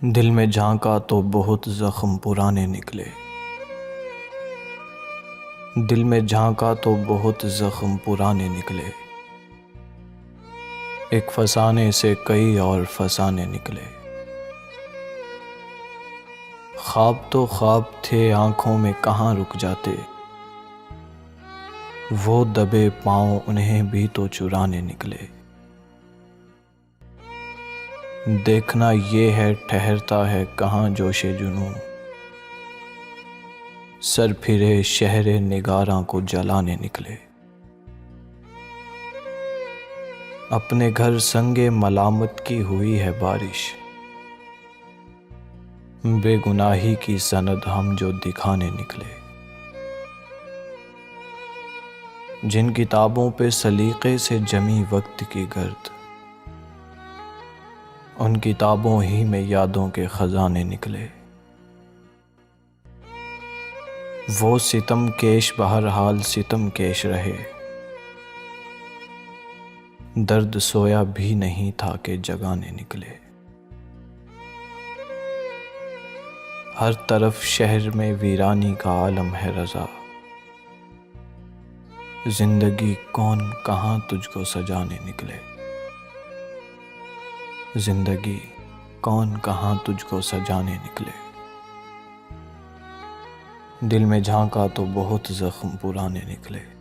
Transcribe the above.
दिल में झांका तो बहुत जख्म पुराने निकले। दिल में झांका तो बहुत जख्म पुराने निकले। एक फसाने से कई और फसाने निकले। ख्वाब तो ख्वाब थे, आंखों में कहाँ रुक जाते। वो दबे पाँव उन्हें भी तो चुराने निकले। देखना ये है ठहरता है कहाँ जोशे जुनूं। सर फिरे शहरे निगारां को जलाने निकले। अपने घर संगे मलामत की हुई है बारिश। बेगुनाही की सनद हम जो दिखाने निकले। जिन किताबों पे सलीके से जमी वक्त की गर्द, उन किताबों ही में यादों के खजाने निकले। वो सितम केश बहरहाल सितम केश रहे। दर्द सोया भी नहीं था कि जगाने निकले। हर तरफ शहर में वीरानी का आलम है रज़ा। जिंदगी कौन कहाँ तुझको सजाने निकले। जिंदगी कौन कहाँ तुझको सजाने निकले। दिल में झांका तो बहुत जख्म पुराने निकले।